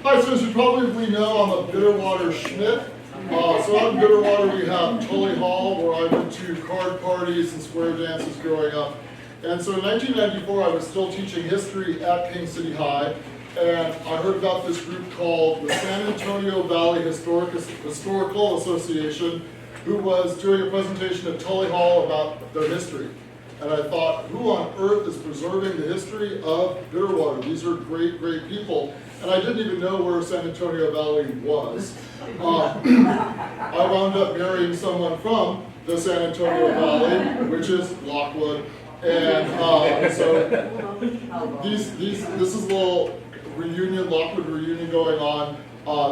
Hi, so as you probably know, I'm a Bitterwater Schmidt. So out in Bitterwater we have Tully Hall, where I went to card parties and square dances growing up. And so in 1994 I was still teaching history at King City High, and I heard about this group called the San Antonio Valley Historical Association, who was doing a presentation at Tully Hall about their history. And I thought, who on earth is preserving the history of Bitterwater? These are great, great people. And I didn't even know where San Antonio Valley was. I wound up marrying someone from the San Antonio Valley, which is Lockwood. And so this is a little reunion, Lockwood reunion going on.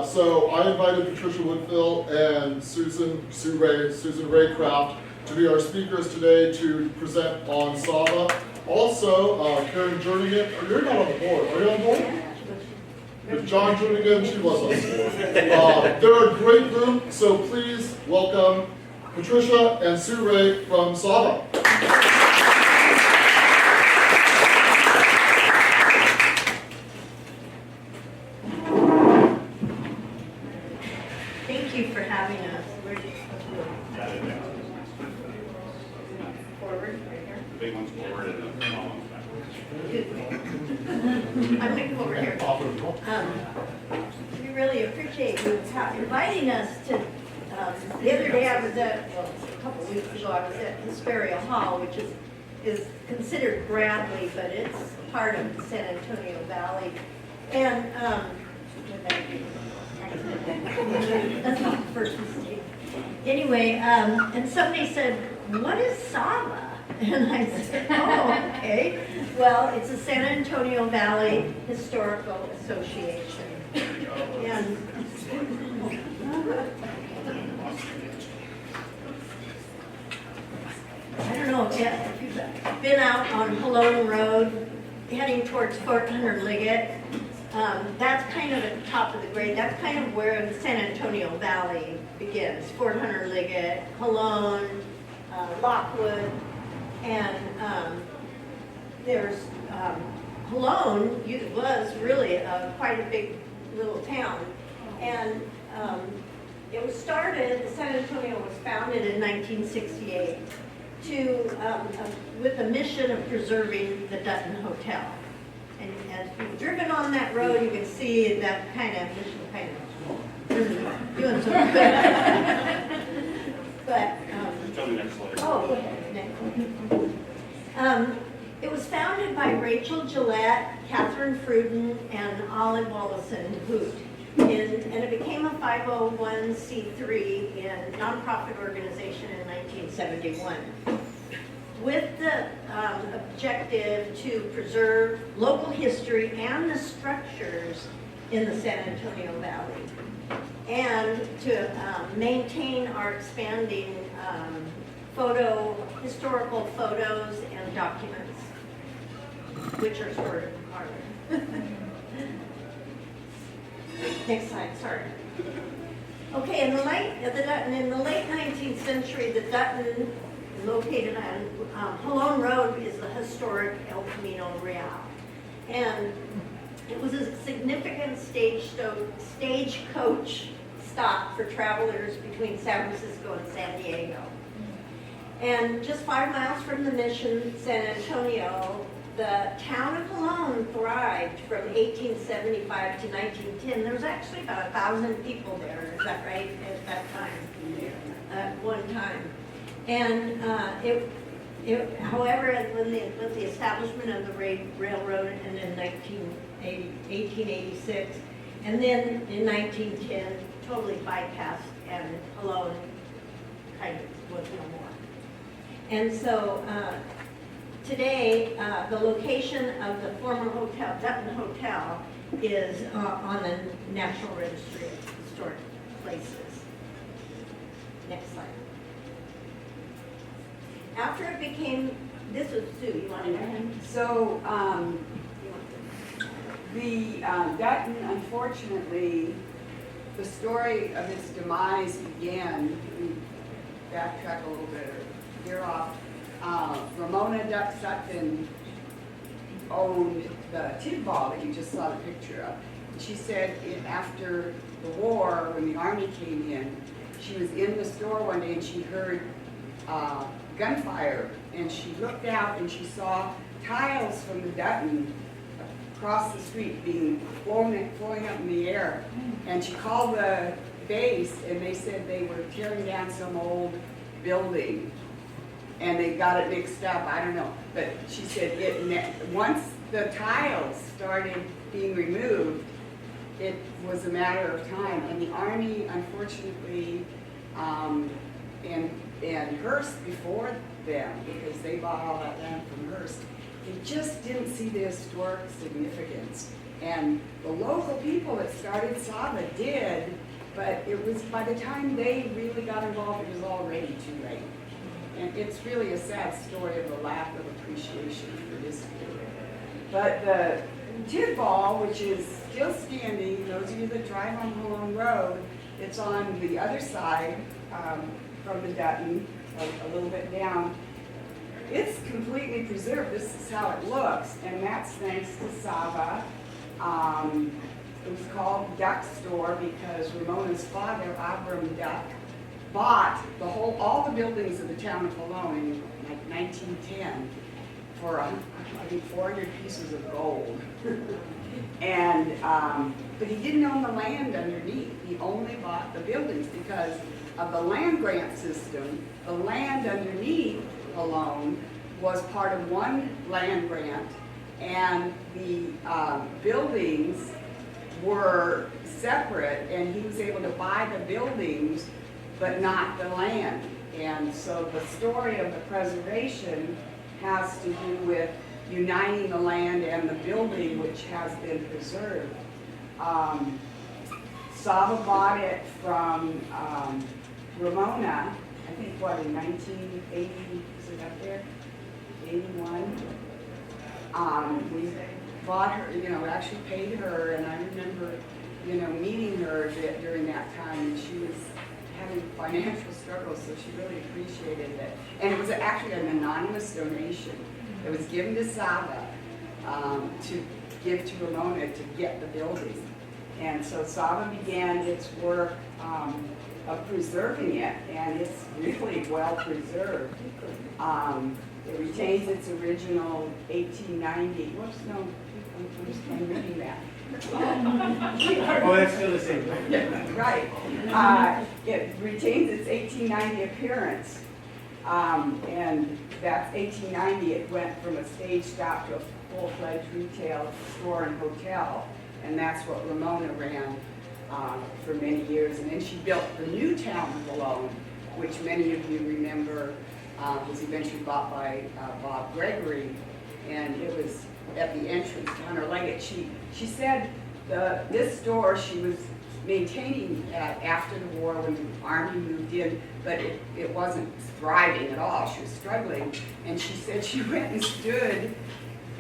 So I invited Patricia Woodfill and Susan Raycraft to be our speakers today to present on SAVHA. Also, Karen Jernigan, you're not on the board, are you on board? If John Jernigan, she was on the board. They're a great group, so please welcome Patricia and Sue Ray from SAVHA. Thank you for having us. Forward, right here. The big one's forward and the small one's back. I'm going to go over here. We really appreciate you inviting us to, the other day I was at, well, a couple weeks ago, I was at Hesperia Hall, which is considered Bradley, but it's part of the San Antonio Valley. And, that's not the first mistake. Anyway, and somebody said, what is SAVHA? And I said, oh, okay. Well, it's the San Antonio Valley Historical Association. And I don't know if you've been out on Halone Road, heading towards Fort Hunter Liggett. That's kind of at the top of the grade. That's kind of where the San Antonio Valley begins. Fort Hunter Liggett, Halone, Lockwood, and there's Halone was really quite a big little town, and it was started. San Antonio was founded in 1968 with the mission of preserving the Dutton Hotel. And as you've driven on that road, you can see that kind of mission kind of doing some good. But Tell me next slide. oh, go ahead. Next. It was founded by Rachel Gillette, Catherine Fruden, and Olive Wallison Hoot. And it became a 501c3 in nonprofit organization in 1971. With the objective to preserve local history and the structures in the San Antonio Valley, and to maintain our expanding historical photos and documents, which are stored in the parlor. Next slide, sorry. Okay, in the late 19th century, the Dutton, located on Halone Road, is the historic El Camino Real. And it was a significant stagecoach stop for travelers between San Francisco and San Diego. And just 5 miles from the mission, San Antonio, the town of Halone thrived from 1875 to 1910. There was actually about 1,000 people there, is that right, at that time, at one time. And however, with the establishment of the railroad and in 1886, and then in 1910, totally bypassed, and Halone kind of was no more. And so today, the location of the former hotel, Dutton Hotel, is on the National Registry of Historic Places. Next slide. After it became, this was Sue, you want to go ahead? So, the Dutton, unfortunately, the story of its demise began, we backtrack a little bit, or veer off, Ramona Duck Sutton owned the tin ball that you just saw the picture of. She said after the war, when the Army came in, she was in the store one day and she heard gunfire, and she looked out and she saw tiles from the Dutton across the street being flowing up in the air. And she called the base, and they said they were tearing down some old building, and they got it mixed up, I don't know. But she said once the tiles started being removed, it was a matter of time. And the Army, unfortunately, and Hearst before them, because they bought all that land from Hearst, they just didn't see the historic significance. And the local people that started SAVHA did, but it was, by the time they really got involved, it was already too late. And it's really a sad story of the lack of appreciation for history. But the Tidball, which is still standing, those of you that drive on Malone Road, it's on the other side from the Dutton, a little bit down. It's completely preserved. This is how it looks, and that's thanks to SAVHA. It was called Duck Store because Ramona's father, Abram Duck, bought all the buildings of the town of Malone in like 1910 for I think 400 pieces of gold. And but he didn't own the land underneath. He only bought the buildings because of the land grant system. The land underneath alone was part of one land grant, and the buildings were separate, and he was able to buy the buildings but not the land. And so the story of the preservation has to do with uniting the land and the building, which has been preserved. SAVHA bought it from Ramona, I think, what, in 1980, is it up there? 81. We bought her, actually paid her, and I remember, meeting her during that time, and she was having financial struggles, so she really appreciated it. And it was actually an anonymous donation. It was given to SAVHA to give to Ramona to get the building. And so SAVHA began its work of preserving it, and it's really well preserved. It retains its original 1890, whoops, no, I'm reading that. Oh, that's still the same. Right. It retains its 1890 appearance, and that's 1890. It went from a stage stop to a full-fledged retail store and hotel, and that's what Ramona ran for many years. And then she built the new town of Malone, which many of you remember was eventually bought by Bob Gregory, and it was at the entrance down her Leggett. She said this store she was maintaining after the war when the Army moved in, but it wasn't thriving at all. She was struggling, and she said she went and stood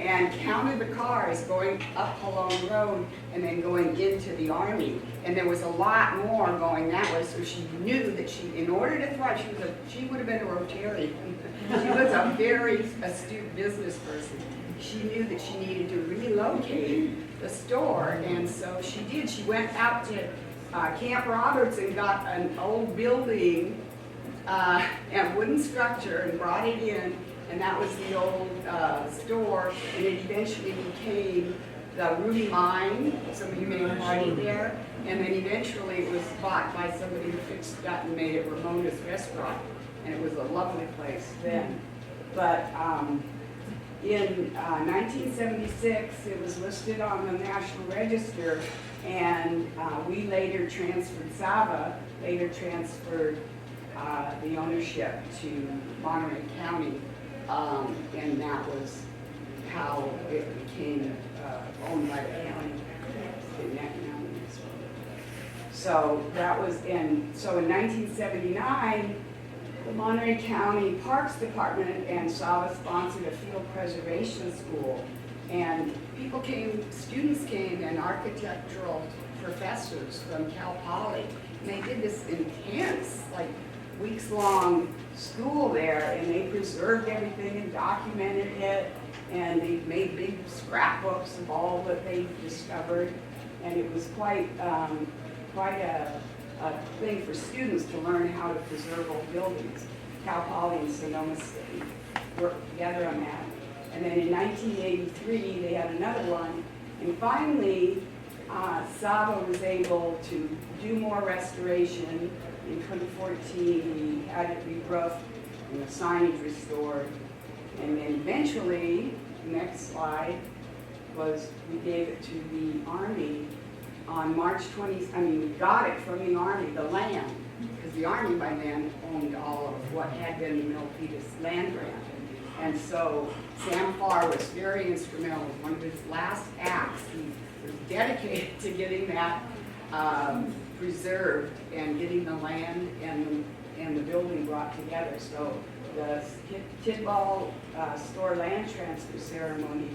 and counted the cars going up Malone Road and then going into the Army. And there was a lot more going that way, so she knew that in order to thrive, she would have been a Rotarian. She was a very astute business person. She knew that she needed to relocate the store, and so she did. She went out to Camp Roberts and got an old building and wooden structure and brought it in, and that was the old store, and it eventually became the Ruby Mine. Some of you may have partied there, and then eventually it was bought by somebody who fixed it up and made it Ramona's Restaurant, and it was a lovely place then. But in 1976, it was listed on the National Register, and we later transferred, SAVHA later transferred the ownership to Monterey County, and that was how it became owned by the county. So that was so in 1979, the Monterey County Parks Department and SAVHA sponsored a field preservation school, and students came, and architectural professors from Cal Poly, and they did this intense, like, weeks-long school there, and they preserved everything and documented it, and they made big scrapbooks of all that they discovered. and it was quite a thing for students to learn how to preserve old buildings. Cal Poly and Sonoma City worked together on that. And then in 1983, they had another one. And finally, SAVHA was able to do more restoration. In 2014, we had it re-roofed and the signage restored. And then eventually, the next slide was we gave it to the Army on March 20th. I mean, we got it from the Army, the land, because the Army by then owned all of what had been the Milpitas land grant. And so Sam Farr was very instrumental. One of his last acts, he was dedicated to getting that preserved and getting the land and the building brought together. So the Tidball store land transfer ceremony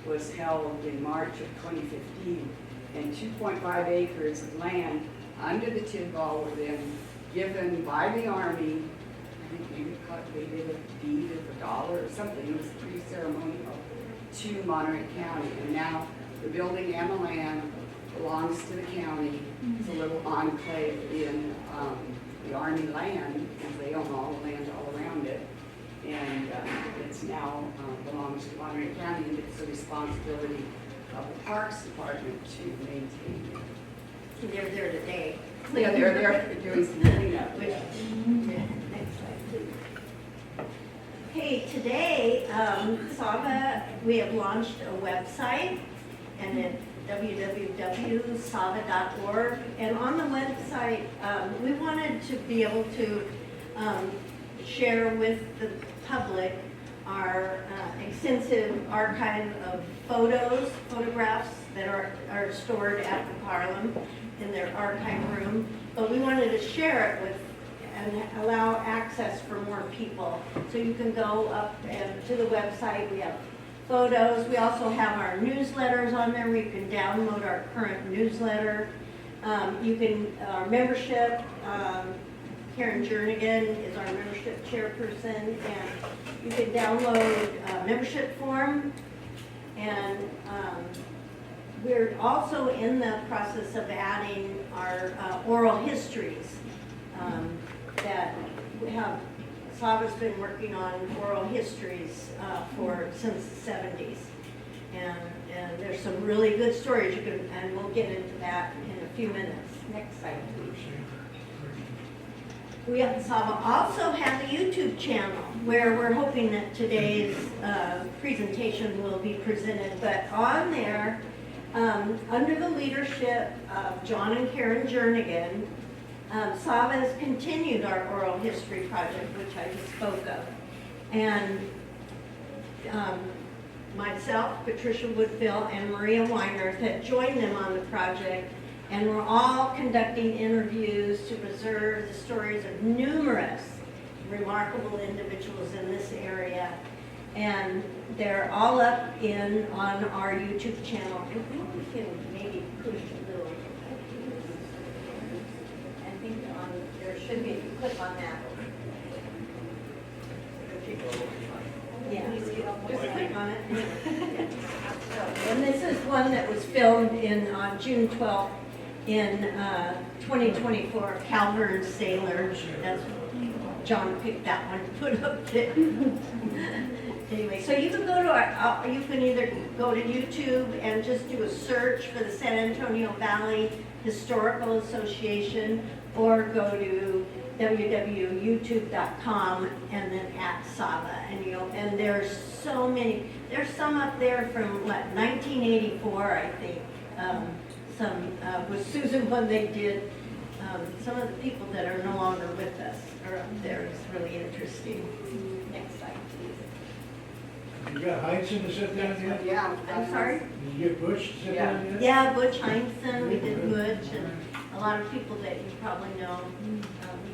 was held in March of 2015, and 2.5 acres of land under the Tidball were then given by the Army. I think maybe they did a deed of $1 or something. It was pretty ceremonial to Monterey County, and now the building and the land belongs to the county. It's a little enclave in the Army land, because they own all the land all around it. And it's now belongs to Monterey County, and it's the responsibility of the Parks Department to maintain it. They're there today. Yeah, they're there doing some cleanup. Which, next slide, please. Okay, today, SAVHA, we have launched a website, and it's www.savha.org. And on the website, we wanted to be able to share with the public our extensive archive of photographs that are stored at the Parliament in their archive room. But we wanted to share it with and allow access for more people. So you can go up and to the website. We have photos. We also have our newsletters on there where you can download our current newsletter. You can, our membership, Karen Jernigan is our membership chairperson, and you can download a membership form. And we're also in the process of adding our oral histories that we have. SAVHA's been working on oral histories since the 70s. And there's some really good stories you can, and we'll get into that in a few minutes. Next slide, please. We at SAVHA also have a YouTube channel where we're hoping that today's presentation will be presented. But on there, under the leadership of John and Karen Jernigan, SAVHA has continued our oral history project, which I just spoke of. And myself, Patricia Woodfill, and Maria Weinert had joined them on the project, and we're all conducting interviews to preserve the stories of numerous remarkable individuals in this area. And they're all up on our YouTube channel. I think we can maybe push a little. I think there should be, if you click on that. Yeah, just click on it. Yeah. And this is one that was filmed on June 12th in 2024, Calvert Sailor. That's John picked that one to put up there. Anyway, so you can go to you can either go to YouTube and just do a search for the San Antonio Valley Historical Association, or go to www.youtube.com and then @SAVHA, and there's so many. There's some up there from 1984, I think. Some with Susan when they did. Some of the people that are no longer with us are up there. It's really interesting. Next slide, please. You got Heinzen to sit down yet? Yeah. I'm sorry? Did you get Bush to sit down yet? Yeah, Butch Heinzen, we did Butch, and a lot of people that you probably know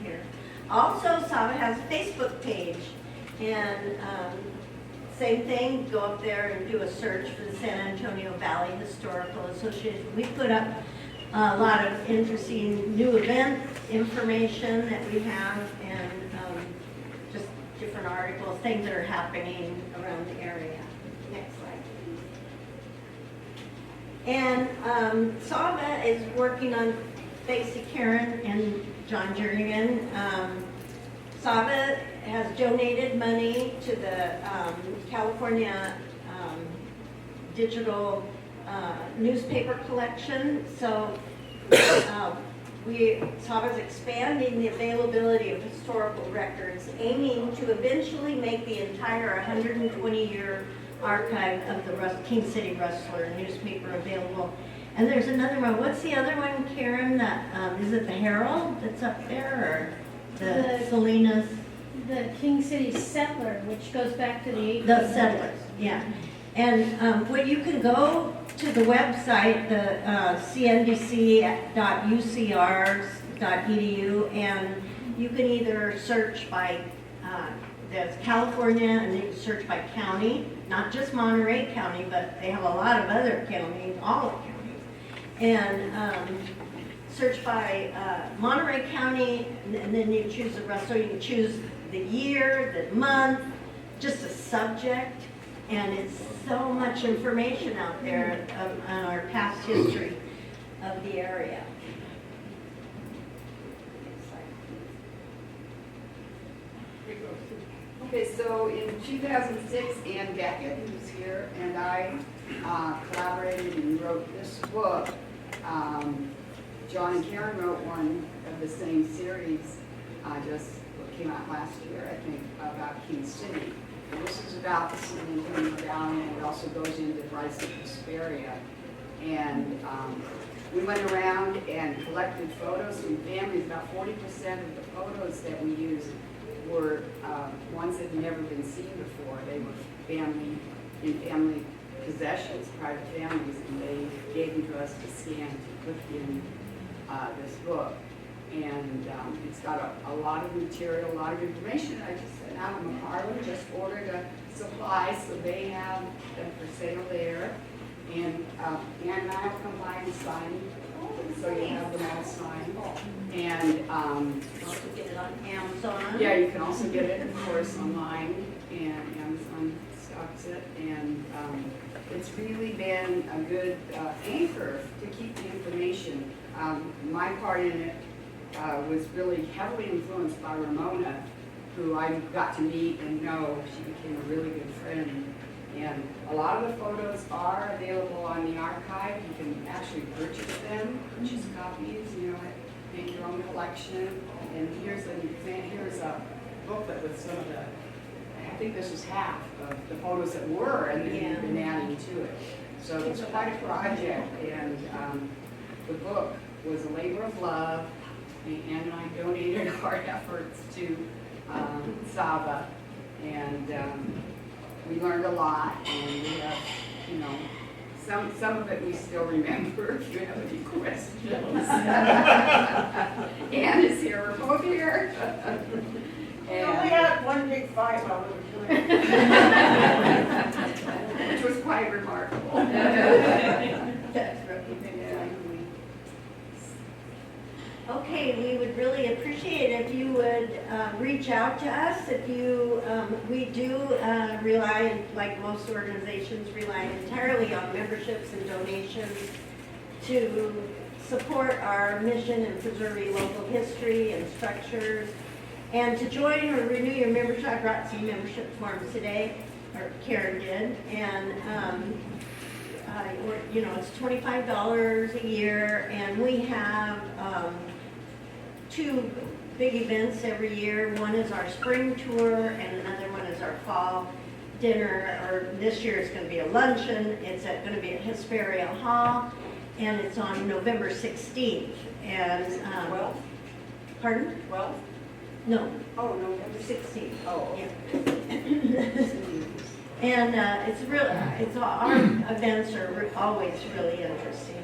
here. Also, SAVHA has a Facebook page, and same thing, go up there and do a search for the San Antonio Valley Historical Association. We put up a lot of interesting new event information that we have, and just different articles, things that are happening around the area. Next slide, And SAVHA is working on, thanks to Karen and John Jernigan, SAVHA has donated money to the California digital newspaper collection. So SAVHA is expanding the availability of historical records, aiming to eventually make the entire 120-year archive of the King City Rustler newspaper available. And there's another one. What's the other one, Karen? That is it the Herald that's up there, or the Salinas? The King City Settler, which goes back to the 1800s. The Settlers, yeah. And what you can go to the website, the cndc.ucrs.edu, and you can either search by there's California, and you can search by county, not just Monterey County, but they have a lot of other counties, all of counties, and search by Monterey County, and then you choose the rest. So you can choose the year, the month, just a subject, and it's so much information out there on our past history of the area. Okay, so in 2006, Ann Beckett, who was here, and I collaborated and wrote this book. John and Karen wrote one of the same series, just what came out last year, I think, about King City. And this is about the San Antonio Valley, and it also goes into the rise of Hesperia. And we went around and collected photos from families. About 40% of the photos that we used were ones that had never been seen before. They were family possessions, private families, and they gave them to us to scan to put in this book. And it's got a lot of material, a lot of information. I just sent out of McFarland, just ordered a supply, so they have them for sale there. And Ann and I will come by and sign, so you have them all signed. And Also get it on Amazon. yeah, you can also get it, of course, online, and Amazon stocks it. And it's really been a good anchor to keep the information. My part in it was really heavily influenced by Ramona, who I got to meet and know. She became a really good friend. And a lot of the photos are available on the archive. You can actually purchase them, purchase copies, make your own collection. And here's a booklet with some of the, I think this is half of the photos that were, and then we've been adding to it. So it's quite a project, and the book was a labor of love, and I donated our efforts to SAVHA, and we learned a lot, and we have, some of it we still remember if you have any questions. Ann is here, we're both here. We only had one big fight while we were doing it. Which was quite remarkable. That's right. Okay, we would really appreciate it if you would reach out to us. If you, we do rely, like most organizations, rely entirely on memberships and donations to support our mission in preserving local history and structures. And to join or renew your membership, I brought some membership forms today, or Karen did, and it's $25 a year, and we have two big events every year. One is our spring tour, and another one is our fall dinner, or this year it's going to be a luncheon. It's going to be at Hesperia Hall, and it's on November 16th. And 12? Pardon? 12? No, Oh, November 16th. Oh, Yeah. And our events are always really interesting.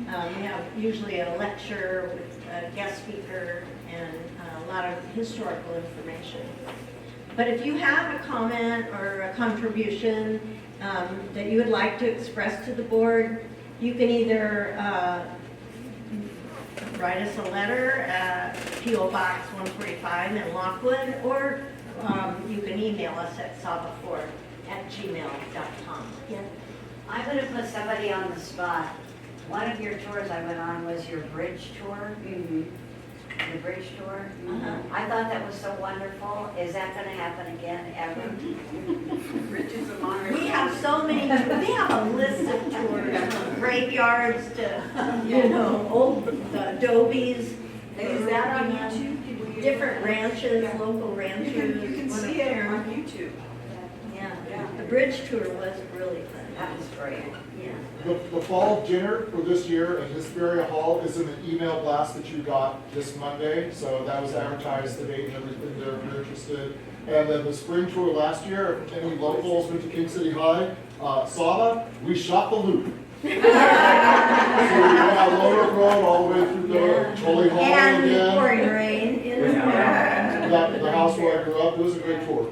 We have usually a lecture with a guest speaker and a lot of historical information. But if you have a comment or a contribution that you would like to express to the board, you can either write us a letter at P.O. Box 145 in Lockwood, or you can email us at savha4@gmail.com. Yeah. I'm going to put somebody on the spot. One of your tours I went on was your bridge tour, Mhm. the bridge tour. Uh-huh. I thought that was so wonderful. Is that gonna happen again ever? Bridges of Monterey. We have so many, we have a list of tours, from graveyards to, old adobes. Is that on YouTube? Can we- Different ranches, Yeah. local ranches. You can one see up it there. on YouTube. Yeah, Yeah. the bridge tour was really fun. That was great. Yeah. The fall dinner for this year at Hesperia Hall is in the email blast that you got this Monday. So that was advertised, the date and everything there if you're interested. And then the spring tour last year, if any locals went to King City High, SAVHA, we shot the loop. So we went out Lower Road all the way through the Tully Hall And again. pouring rain in the morning. The house where I grew up, it was a great tour.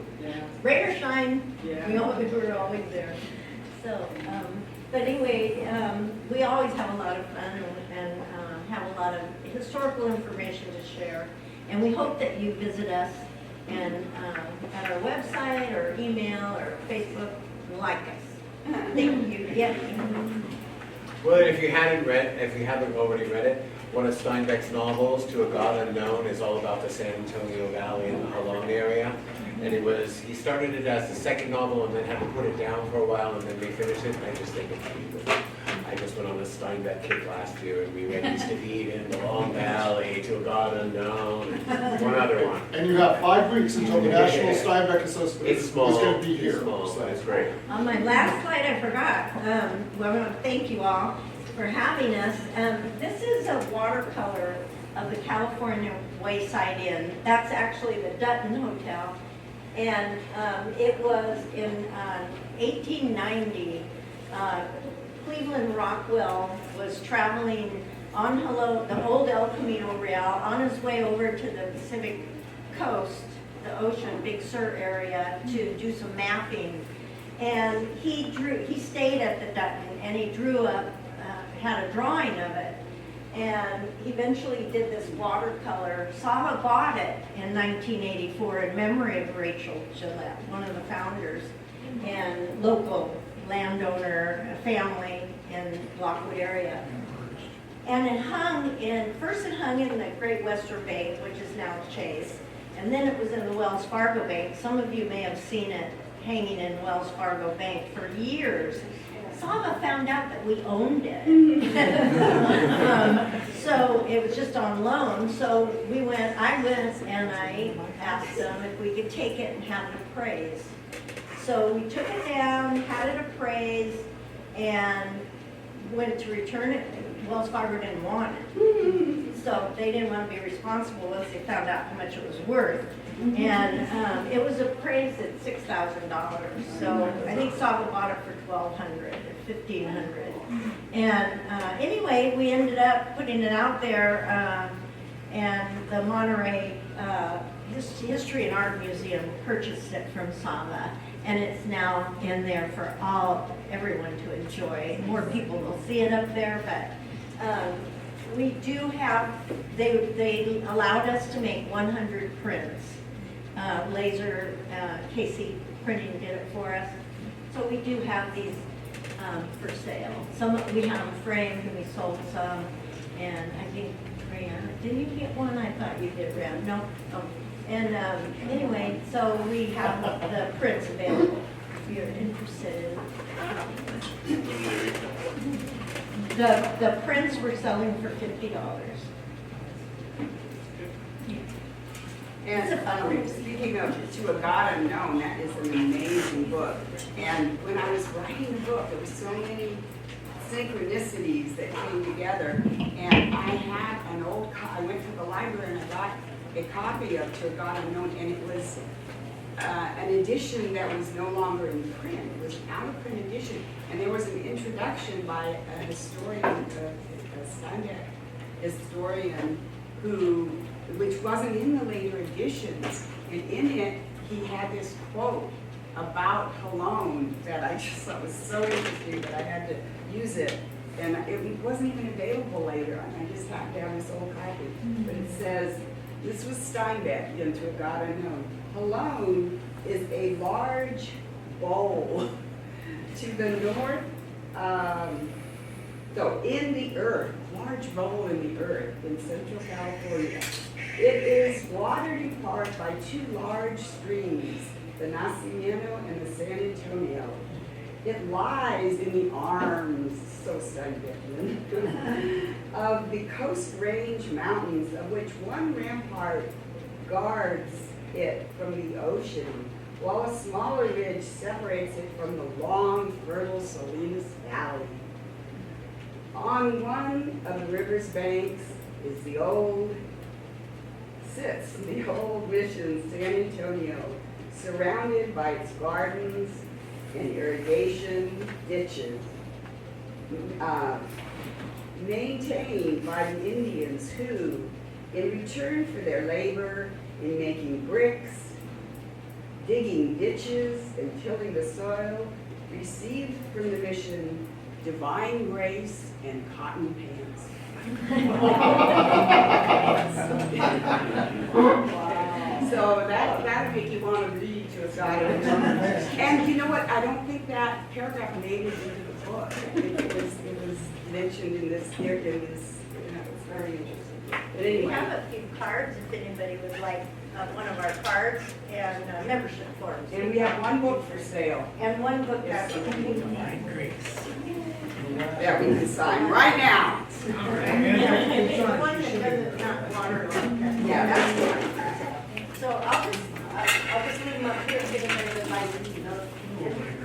Rain or shine, Yeah. we were always there. So, but anyway, we always have a lot of fun and have a lot of historical information to share. And we hope that you visit us and at our website or email or Facebook, like us. Thank you. Yeah. Well, if you haven't already read it, one of Steinbeck's novels, To a God Unknown, is all about the San Antonio Valley and the Halone area. And he started it as the second novel and then had to put it down for a while and then refinish it. And I just think it's beautiful. I just went on a Steinbeck kick last year and we read East of Eden, The Long Valley, To a God Unknown, one other one. And you have 5 weeks until the National Steinbeck Association It's is small. going to be here. It's small, So but it's great. On my last slide, I forgot. Well, I want to thank you all for having us. This is a watercolor of the California Wayside Inn. That's actually the Dutton Hotel. And it was in 1890. Cleveland Rockwell was traveling on the old El Camino Real on his way over to the Pacific coast, the ocean, Big Sur area, to do some mapping. And he stayed at the Dutton and he drew up, had a drawing of it. And eventually did this watercolor. SAVHA bought it in 1984 in memory of Rachel Gillette, one of the founders and local landowner family in Lockwood area. And it hung in the Great Western Bank, which is now Chase, and then it was in the Wells Fargo Bank. Some of you may have seen it hanging in Wells Fargo Bank for years. SAVHA found out that we owned it. So it was just on loan. So I went and I asked them if we could take it and have it appraised. So we took it down, had it appraised, and went to return it. Wells Fargo didn't want it. So they didn't want to be responsible once they found out how much it was worth. And it was appraised at $6,000. So I think SAVHA bought it for $1,200 or $1,500. And anyway, we ended up putting it out there, and the Monterey History and Art Museum purchased it from SAVHA. And it's now in there for everyone to enjoy. More people will see it up there, but we do have, they allowed us to make 100 prints. Laser, Casey Printing did it for us. So we do have these for sale. We have them framed and we sold some. And I think, Rand, didn't you get one? I thought you did, Rand. No? Oh. And anyway, so we have the prints available if you're interested in. The prints we're selling for $50. And speaking of To a God Unknown, that is an amazing book. And when I was writing the book, there were so many synchronicities that came together. And I had I went to the library and I got a copy of To a God Unknown, and it was an edition that was no longer in print. It was an out-of-print edition. And there was an introduction by a historian, a Steinbeck historian, which wasn't in the later editions. And in it, he had this quote about Halone that I just thought was so interesting that I had to use it. And it wasn't even available later. I just happened to have this old copy. But it says, this was Steinbeck, To a God Unknown. Halone is a large bowl to the north, So in the earth, large bubble in the earth in Central California, it is watered apart by two large streams, the Nacimiento and the San Antonio. It lies in the arms, so Steinbeckman, of the Coast Range Mountains, of which one rampart guards it from the ocean, while a smaller ridge separates it from the long, fertile Salinas Valley. On one of the river's banks is sits the old mission San Antonio, surrounded by its gardens and irrigation ditches, maintained by the Indians who, in return for their labor in making bricks, digging ditches, and tilling the soil, received from the mission divine grace and cotton pants. So that'll make you want to read to a side of it. And you know what? I don't think that paragraph made it into the book. I think it was mentioned in this, it's very interesting. But We anyway. have a few cards if anybody would like one of our cards and membership forms. And we have one book for sale. And one book Yes. that That we can sign right now. It's one that doesn't not waterlogged. Yeah, that's one. So I'll just leave them up here if anybody would like to know.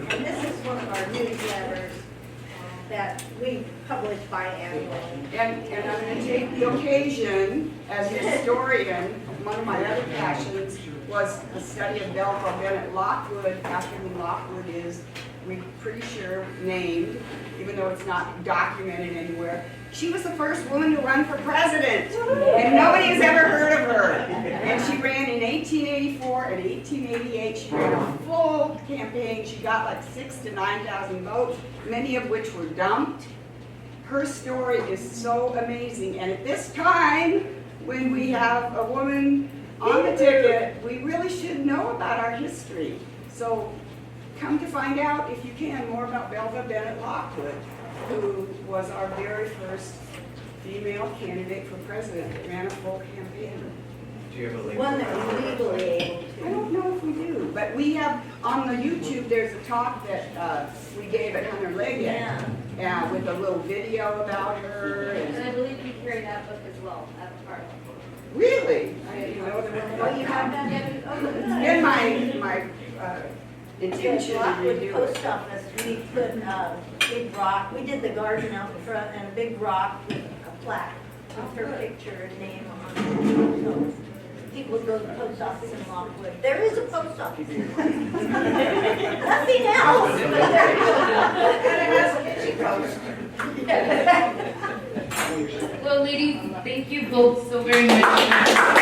And this is one of our newsletters that we publish biannually. And I'm going to take the occasion, as a historian, one of my other passions was the study of Belva Bennett Lockwood, after whom Lockwood is, we're pretty sure, named, even though it's not documented anywhere. She was the first woman to run for president, and nobody has ever heard of her. And she ran in 1884 and 1888. She ran a full campaign. She got like 6,000 to 9,000 votes, many of which were dumped. Her story is so amazing, and at this time, when we have a woman on the ticket, we really should know about our history. So come to find out, if you can, more about Belva Bennett Lockwood, who was our very first female candidate for president that ran a full campaign. Do you have a link? One that we're legally able I don't know if we do, but we have, on the YouTube, there's a talk that we gave at Hunter Leggett, with a little video about her. And And I believe you carry that book as well at the park. really, I didn't know there was Oh, you have that? Yeah, oh, It's good. been my In intention to Lockwood redo Post it. Office, we put a big rock, we did the garden out in front and a big rock with a plaque with her picture and name on it. So people go to the post office in Lockwood. There is a post office. Nothing else, but there is. And it has a kitchen post. Well, ladies, thank you both so very much.